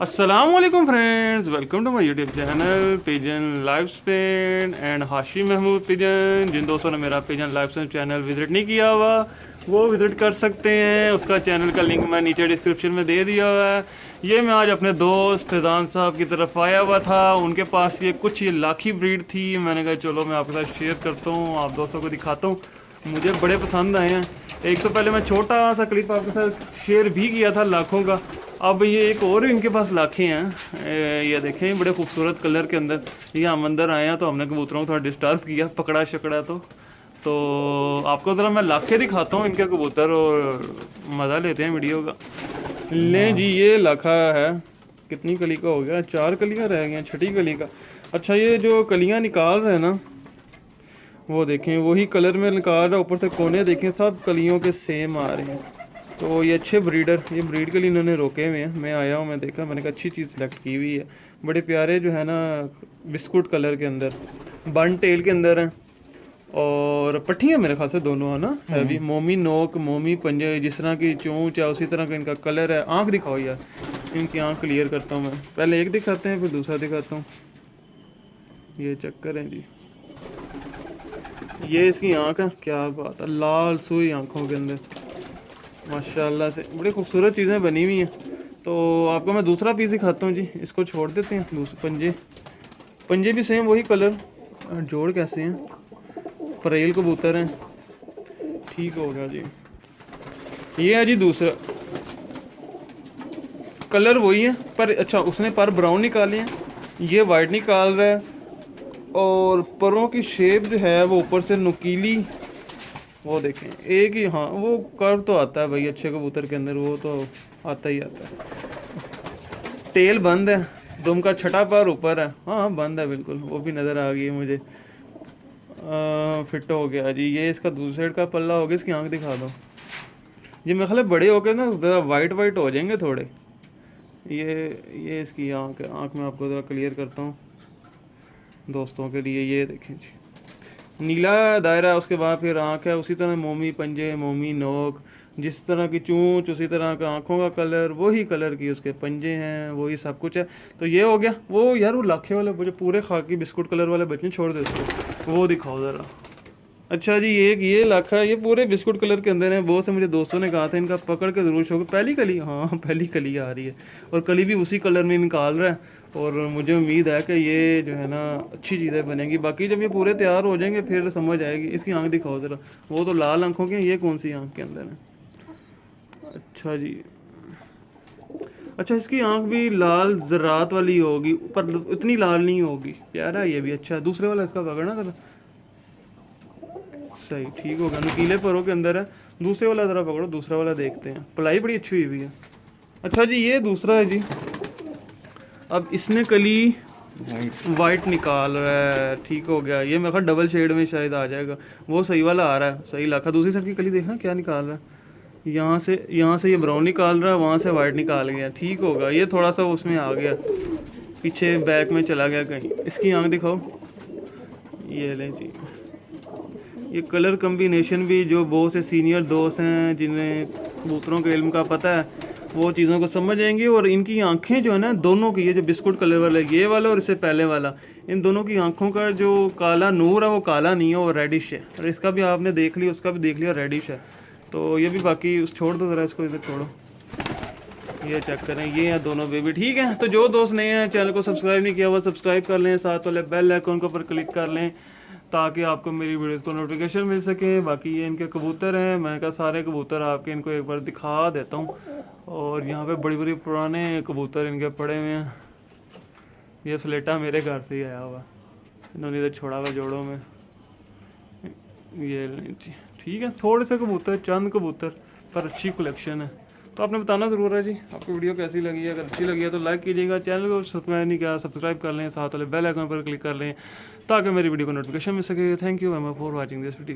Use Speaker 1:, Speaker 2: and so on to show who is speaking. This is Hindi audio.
Speaker 1: अस्सलामुअलैकुम friends, welcome to my YouTube channel pigeon life Spain and Hashim Mahmood pigeon. जिन दोस्तों ने मेरा pigeon life Spain channel visit नहीं किया हुआ वो विज़िट कर सकते हैं। उसका चैनल का लिंक मैं नीचे डिस्क्रिप्शन में दे दिया हुआ है। ये मैं आज अपने दोस्त फैज़ान साहब की तरफ आया हुआ था। उनके पास ये लाखी ब्रीड थी। मैंने कहा चलो मैं आपके साथ शेयर करता हूँ, आप दोस्तों को दिखाता हूँ। मुझे बड़े पसंद आए हैं। एक तो पहले मैं छोटा सा क्लिप आपके साथ शेयर भी किया था लाखों का। अब ये एक और इनके पास लाखे हैं। ये देखें बड़े खूबसूरत कलर के अंदर। ये हम अंदर आए हैं तो हमने कबूतरों को थोड़ा डिस्टर्ब किया, पकड़ा शकड़ा तो आपको ज़रा मैं लाखे दिखाता हूँ इनके कबूतर और मज़ा लेते हैं वीडियो का। लें जी, ये लाखा है। कितनी कली का हो गया? 4 कलियाँ रह गई हैं, छठी कली का। अच्छा, ये जो कलियाँ निकाल रहे हैं ना, वो देखें वही कलर में निकाल रहा है। ऊपर से कोने देखें सब कलियों के सेम आ रहे हैं। तो ये अच्छे ब्रीडर, ये ब्रीड के लिए इन्होंने रोके हुए हैं। मैं आया हूँ, मैं देखा, मैंने कहा अच्छी चीज़ सेलेक्ट की हुई है। बड़े प्यारे जो है ना बिस्कुट कलर के अंदर, बन टेल के अंदर हैं और पट्टियाँ मेरे ख्याल से दोनों है ना हैवी। मोमी नोक, मोमी पंजे, जिस तरह की चोंच है उसी तरह का इनका कलर है। आँख दिखाओ यार, इनकी आँख क्लियर करता हूँ मैं। पहले एक दिखाते हैं फिर दूसरा दिखाता हूँ। ये चक्कर है जी, ये इसकी आँख है। क्या बात है, लाल सुई आँखों के अंदर माशाल्लाह से बड़ी खूबसूरत चीज़ें बनी हुई हैं। तो आपको मैं दूसरा पीस दिखाता हूँ जी। इसको छोड़ देते हैं। दूसरे पंजे भी सेम वही कलर। जोड़ कैसे हैं? परेल कबूतर हैं। ठीक हो गया जी। ये है जी दूसरा कलर वही है, पर अच्छा उसने पर ब्राउन निकाले हैं, ये वाइट निकाल रहा है। और परों की शेप जो है वो ऊपर से नुकीली, वो देखें एक ही। हाँ, वो कर्व तो आता है भाई अच्छे कबूतर के अंदर, वो तो आता ही आता है। टेल बंद है, दुम का छठा पैर ऊपर है। हाँ बंद है बिल्कुल, वो भी नज़र आ गई है मुझे। फिट हो गया जी। ये इसका दूसरे साइड का पल्ला हो गया। इसकी आंख दिखा दो जी। मैं ख्याल बड़े हो गए ना ज़रा वाइट वाइट हो जाएंगे थोड़े। ये इसकी आंख है। आंख में आपको ज़रा क्लियर करता हूँ दोस्तों के लिए। ये देखें जी, नीला दायरा है, उसके बाद फिर आँख है। उसी तरह मोमी पंजे, मोमी नोक, जिस तरह की चूंच उसी तरह का आँखों का कलर, वही कलर की उसके पंजे हैं, वही सब कुछ है। तो ये हो गया। वो यार वो लाखे वाले मुझे पूरे खाकी बिस्कुट कलर वाले बच्चे छोड़ दे उसको, वो दिखाओ ज़रा। अच्छा जी, एक ये लाखा है, ये पूरे बिस्कुट कलर के अंदर है। बहुत से मुझे दोस्तों ने कहा था इनका पकड़ के ज़रूर शौक। पहली कली, हाँ पहली कली आ रही है और कली भी उसी कलर में निकाल रहा है। और मुझे उम्मीद है कि ये जो है ना अच्छी चीज़ें बनेंगी। बाकी जब ये पूरे तैयार हो जाएंगे फिर समझ आएगी। इसकी आंख दिखाओ ज़रा। वो तो लाल आंखों की है, ये कौन सी आंख के अंदर है? अच्छा जी, अच्छा इसकी आंख भी लाल ज़रात वाली होगी, पर इतनी लाल नहीं होगी। प्यारा है ये भी। अच्छा दूसरे वाला इसका पकड़ना ज़रा। सही, ठीक हो गया। नुकीले परों के अंदर है। दूसरे वाला ज़रा पकड़ो, दूसरा वाला देखते हैं। पलाई बड़ी अच्छी हुई हुई है। अच्छा जी, ये दूसरा है जी। अब इसने कली वाइट निकाल रहा है। ठीक हो गया। ये मेरे ख्याल डबल शेड में शायद आ जाएगा। वो सही वाला आ रहा है, सही लाखा। दूसरी साइड की कली देखना क्या निकाल रहा है। यहाँ से ये ब्राउन निकाल रहा है, वहाँ से वाइट निकाल गया। ठीक होगा। ये थोड़ा सा उसमें आ गया, पीछे बैक में चला गया कहीं। इसकी आँख दिखाओ। ये लें जी, ये कलर कम्बिनेशन भी, जो बहुत से सीनियर दोस्त हैं जिन्हें कबूतरों के इल्म का पता है, वो चीज़ों को समझ जाएंगे। और इनकी आंखें जो है ना दोनों की, ये जो बिस्कुट कलर वाला, ये वाला और इससे पहले वाला, इन दोनों की आंखों का जो काला नूर है वो काला नहीं है, वो रेडिश है। और इसका भी आपने देख लिया, उसका भी देख लिया, रेडिश है। तो ये भी बाकी उस छोड़ दो ज़रा, इसको इधर छोड़ो। ये चेक करें, ये हैं दोनों बेबी। ठीक है, तो जो दोस्त नए हैं चैनल को सब्सक्राइब नहीं किया वो सब्सक्राइब कर लें, साथ वाले बेल आइकन के ऊपर क्लिक कर लें ताकि आपको मेरी वीडियोस को नोटिफिकेशन मिल सके। बाकी ये इनके कबूतर हैं। मैं कहा सारे कबूतर आपके इनको एक बार दिखा देता हूँ। और यहाँ पे बड़ी बड़ी पुराने कबूतर इनके पड़े हुए हैं। ये स्लेटा मेरे घर से ही आया हुआ, इन्होंने इधर छोड़ा हुआ जोड़ों में। ये ठीक है, थोड़े से कबूतर, चंद कबूतर, पर अच्छी कलेक्शन है। तो आपने बताना ज़रूर है जी आपको वीडियो कैसी लगी है। अगर अच्छी लगी है तो लाइक कीजिएगा, चैनल को सब्सक्राइब नहीं किया सब्सक्राइब कर लें, साथ वाले बेल आइकन पर क्लिक कर लें ताकि मेरी वीडियो को नोटिफिकेशन मिल सके। Thank you for watching this video.